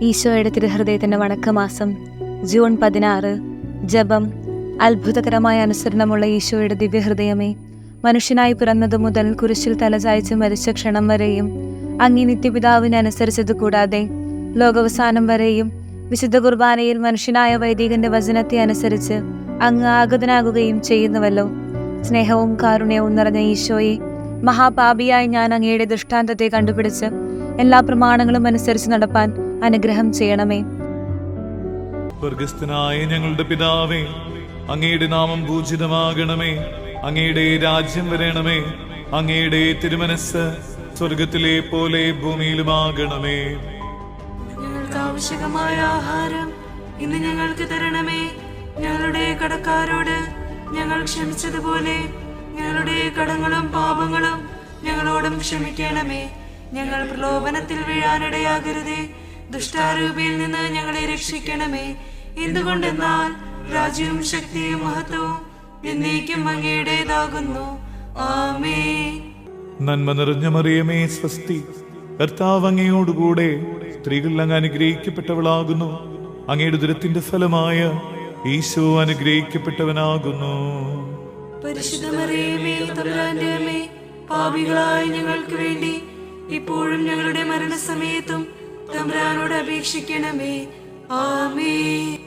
ഈശോയുടെ തിരുഹൃദയത്തിന്റെ വണക്കമാസം ജൂൺ 16. ജപം. അത്ഭുതകരമായ അനുസരണമുള്ള ഈശോയുടെ ദിവ്യഹൃദയമേ, മനുഷ്യനായി പിറന്നതു മുതൽ കുരിശിൽ തലചായ്ച്ച് മരിച്ച ക്ഷണം വരെയും അങ്ങേ നിത്യപിതാവിനെ അനുസരിച്ചത് കൂടാതെ ലോകാവസാനം വരെയും വിശുദ്ധ കുർബാനയിൽ മനുഷ്യനായ വൈദികന്റെ വചനത്തെ അനുസരിച്ച് അങ്ങ് ആഗതനാകുകയും ചെയ്യുന്നുവല്ലോ. സ്നേഹവും കാരുണ്യവും നിറഞ്ഞ ഈശോയെ, മഹാപാപിയായി ഞാൻ അങ്ങയുടെ ദൃഷ്ടാന്തത്തെ കണ്ടുപിടിച്ച് എല്ലാ പ്രമാണങ്ങളും അനുസരിച്ച് നടപ്പാൻ അനുഗ്രഹം ചെയ്യണമേ. സ്വർഗസ്ഥനായ ഞങ്ങളുടെ പിതാവേ, അങ്ങയുടെ നാമം പൂജിതമാകണമേ. അങ്ങയുടെ രാജ്യം വരണമേ. അങ്ങയുടെ തിരുമനസ് സ്വർഗത്തിലെ പോലെ ഭൂമിയിലുമാകണമേ. ഞങ്ങൾക്ക് ആവശ്യമായ ആഹാരം ഇന്ന് ഞങ്ങൾക്ക് തരണമേ. ഞങ്ങളുടെ കടക്കാരോട് ഞങ്ങൾ ക്ഷമിച്ചതുപോലെ ഞങ്ങളുടെ കടങ്ങളും പാപങ്ങളും ഞങ്ങളോടും ക്ഷമിക്കണമേ. ഞങ്ങൾ പ്രലോഭനത്തിൽ വീഴാനിടയാകരുതേ. ദുഷ്ടാരൂപിയിൽ നിന്ന് ഞങ്ങളെ രക്ഷിക്കണമേ. എന്തുകൊണ്ടെന്നാൽ രാജ്യവും ശക്തിയും മഹത്വവും എന്നേക്കും അങ്ങയുടേതാകുന്നു. ആമേൻ. നന്മ നിറഞ്ഞ മറിയമേ, സ്വസ്തി. കർത്താവ് അങ്ങയോടുകൂടെ സ്ത്രീകൾ അങ്ങ് അനുഗ്രഹിക്കപ്പെട്ടവളാകുന്നു. അങ്ങയുടെ ദുരത്തിന്റെ ഫലമായ ഈശോ അനുഗ്രഹിക്കപ്പെട്ടവനാകുന്നു. പരിശുദ്ധ മറിയമേ, തമ്പുരാന്റെ അമ്മേ, പാപികളായ ഞങ്ങൾക്ക് വേണ്ടി ഇപ്പോഴും ഞങ്ങളുടെ മരണസമയത്തും തമ്പുരാനോട് അപേക്ഷിക്കണമേ. ആമേൻ.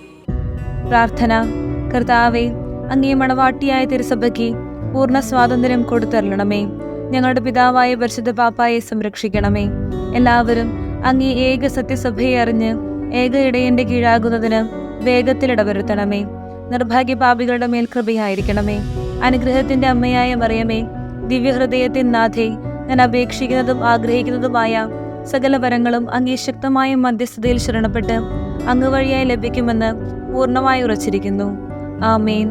പ്രാർത്ഥന. കർത്താവേ, അങ്ങേ മണവാട്ടിയായ തിരുസഭയ്ക്ക് പൂർണ്ണ സ്വാതന്ത്ര്യം കൊടുത്തരളണമേ. ഞങ്ങളുടെ പിതാവായ പരിശുദ്ധ പാപ്പായെ സംരക്ഷിക്കണമേ. എല്ലാവരും അങ്ങേ ഏക സത്യസഭയെ അറിഞ്ഞ് ഏക ഇടയന്റെ കീഴാകുന്നതിന് വേഗത്തിൽ ഇടവരുത്തണമേ. നിർഭാഗ്യ പാപികളുടെ മേൽ കൃപയായിരിക്കണമേ. അനുഗ്രഹത്തിന്റെ അമ്മയായ മറിയമേ, ദിവ്യഹൃദയത്തിൻ നാഥേ, ഞാൻ അപേക്ഷിക്കുന്നതും ആഗ്രഹിക്കുന്നതുമായ സകല വരങ്ങളും അങ്ങേ ശക്തമായ മധ്യസ്ഥതയിൽ ശരണപ്പെട്ട് അങ്ങ് വഴിയായി ലഭിക്കുമെന്ന് പൂർണ്ണമായി ഉറച്ചിരിക്കുന്നു. ആമേൻ.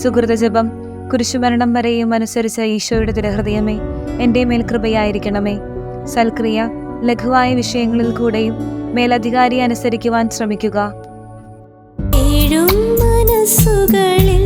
സുഹൃത ജപം. കുരിശുമരണം വരെയും അനുസരിച്ച ഈശോയുടെ തിരുഹൃദയമേ, എൻ്റെ മേൽ കൃപയായിരിക്കണമേ. സൽക്രിയ. ലഘുവായ വിഷയങ്ങളിൽ കൂടെയും മേലധികാരിയെ അനുസരിക്കുവാൻ ശ്രമിക്കുക. മനസ്സുകളെ